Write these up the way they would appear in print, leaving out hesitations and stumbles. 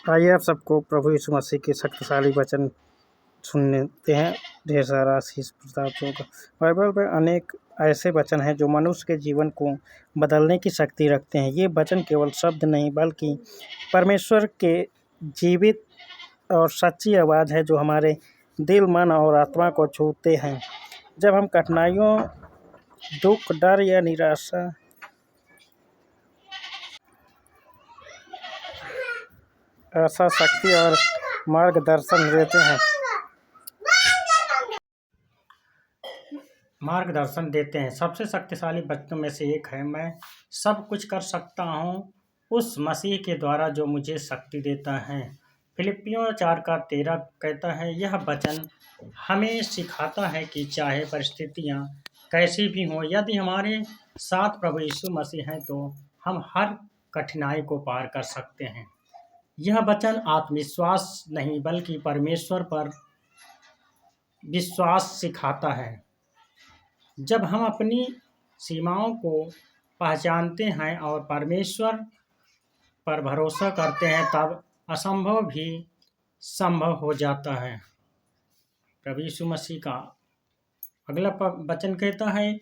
आइए आप सबको प्रभु यीशु मसीह के शक्तिशाली वचन सुनते हैं। ढेर सारा आशीष प्राप्त होगा। बाइबल में अनेक ऐसे वचन हैं जो मनुष्य के जीवन को बदलने की शक्ति रखते हैं। ये वचन केवल शब्द नहीं बल्कि परमेश्वर के जीवित और सच्ची आवाज़ है जो हमारे दिल, मन और आत्मा को छूते हैं। जब हम कठिनाइयों, दुख, डर या निराशा आशा, शक्ति और मार्गदर्शन देते हैं। सबसे शक्तिशाली वचनों में से एक है, मैं सब कुछ कर सकता हूँ उस मसीह के द्वारा जो मुझे शक्ति देता है। फिलिप्पियों 4:13 कहता है, यह वचन हमें सिखाता है कि चाहे परिस्थितियाँ कैसी भी हों, यदि हमारे साथ प्रभु यीशु मसीह हैं तो हम हर कठिनाई को पार कर सकते हैं। यह वचन आत्मविश्वास नहीं बल्कि परमेश्वर पर विश्वास सिखाता है। जब हम अपनी सीमाओं को पहचानते हैं और परमेश्वर पर भरोसा करते हैं तब असंभव भी संभव हो जाता है। प्रभु यीशु मसीह का अगला वचन कहता है,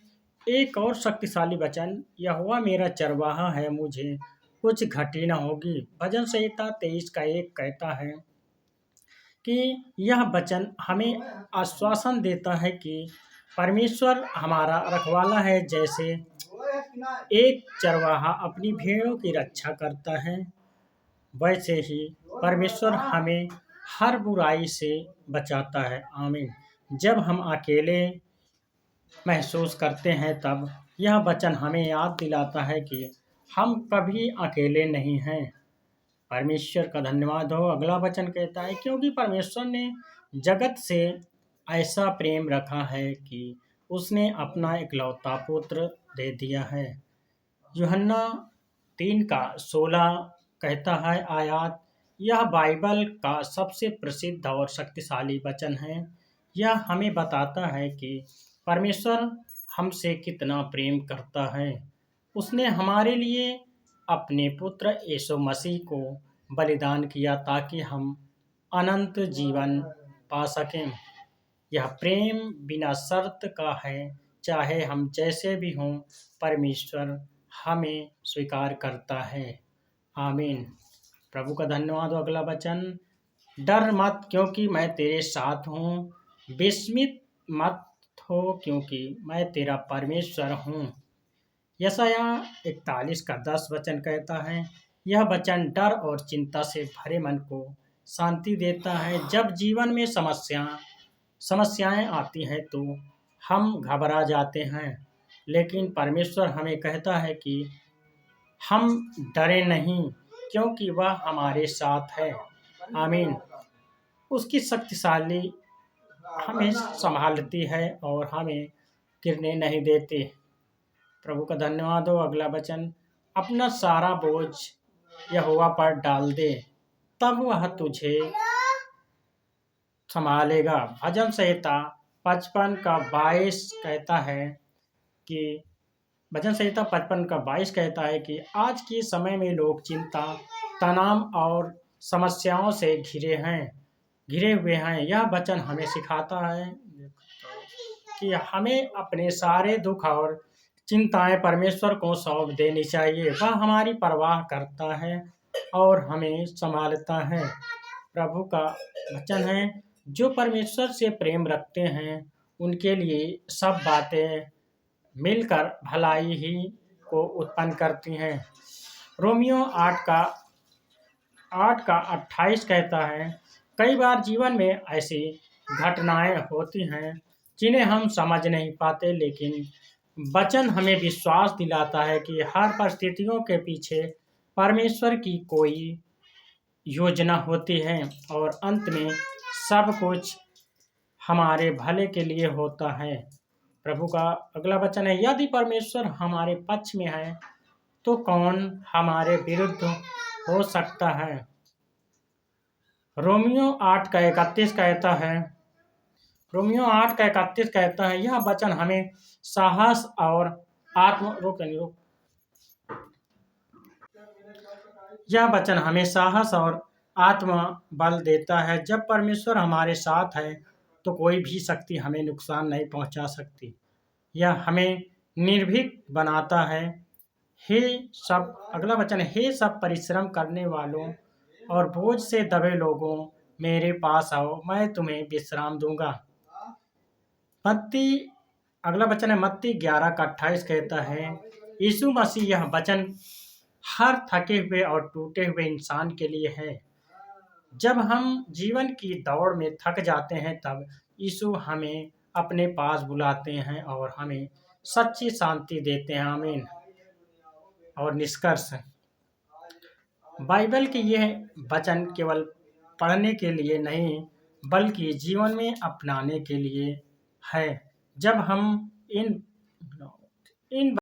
एक और शक्तिशाली वचन, यहोवा मेरा चरवाहा है, मुझे कुछ घटी न होगी। भजन संहिता 23:1 कहता है कि यह वचन हमें आश्वासन देता है कि परमेश्वर हमारा रखवाला है। जैसे एक चरवाहा अपनी भेड़ों की रक्षा करता है, वैसे ही परमेश्वर हमें हर बुराई से बचाता है। आमीन। जब हम अकेले महसूस करते हैं तब यह वचन हमें याद दिलाता है कि हम कभी अकेले नहीं हैं। परमेश्वर का धन्यवाद हो। अगला वचन कहता है, क्योंकि परमेश्वर ने जगत से ऐसा प्रेम रखा है कि उसने अपना इकलौता पुत्र दे दिया है। यूहन्ना 3:16 कहता है आयात, यह बाइबल का सबसे प्रसिद्ध और शक्तिशाली वचन है। यह हमें बताता है कि परमेश्वर हमसे कितना प्रेम करता है। उसने हमारे लिए अपने पुत्र यीशु मसीह को बलिदान किया ताकि हम अनंत जीवन पा सकें। यह प्रेम बिना शर्त का है। चाहे हम जैसे भी हों, परमेश्वर हमें स्वीकार करता है। आमीन। प्रभु का धन्यवाद हो। अगला वचन, डर मत क्योंकि मैं तेरे साथ हूँ, विस्मित मत हो क्योंकि मैं तेरा परमेश्वर हूँ। यशाया 41:10 वचन कहता है, यह वचन डर और चिंता से भरे मन को शांति देता है। जब जीवन में समस्याएं आती हैं तो हम घबरा जाते हैं, लेकिन परमेश्वर हमें कहता है कि हम डरे नहीं क्योंकि वह हमारे साथ है। आमीन। उसकी शक्तिशाली हमें संभालती है और हमें गिरने नहीं देते। प्रभु का धन्यवाद हो। अगला वचन, अपना सारा बोझ यहोवा पर डाल दे, तब वह तुझे संभालेगा। भजन संहिता 55:22 कहता है कि कि आज के समय में लोग चिंता, तनाव और समस्याओं से घिरे हुए हैं। यह वचन हमें सिखाता है कि हमें अपने सारे दुख और चिंताएं परमेश्वर को सौंप देनी चाहिए। वह हमारी परवाह करता है और हमें संभालता है। प्रभु का वचन है, जो परमेश्वर से प्रेम रखते हैं उनके लिए सब बातें मिलकर भलाई ही को उत्पन्न करती हैं। रोमियो 8:28 कहता है, कई बार जीवन में ऐसी घटनाएं होती हैं जिन्हें हम समझ नहीं पाते, लेकिन वचन हमें विश्वास दिलाता है कि हर परिस्थितियों के पीछे परमेश्वर की कोई योजना होती है और अंत में सब कुछ हमारे भले के लिए होता है। प्रभु का अगला वचन है, यदि परमेश्वर हमारे पक्ष में है तो कौन हमारे विरुद्ध हो सकता है। रोमियो 8:31 कहता है, यह वचन हमें साहस और आत्मबल देता है। जब परमेश्वर हमारे साथ है तो कोई भी शक्ति हमें नुकसान नहीं पहुंचा सकती। यह हमें निर्भीक बनाता है। हे सब अगला वचन है, हे सब परिश्रम करने वालों और बोझ से दबे लोगों, मेरे पास आओ, मैं तुम्हें विश्राम दूंगा। मत्ती अगला वचन है मत्ती 11 का 28 कहता है, यीशु मसीह यह वचन हर थके हुए और टूटे हुए इंसान के लिए है। जब हम जीवन की दौड़ में थक जाते हैं तब यीशु हमें अपने पास बुलाते हैं और हमें सच्ची शांति देते हैं। आमीन। और निष्कर्ष, बाइबल के यह वचन केवल पढ़ने के लिए नहीं बल्कि जीवन में अपनाने के लिए है। जब हम इन इन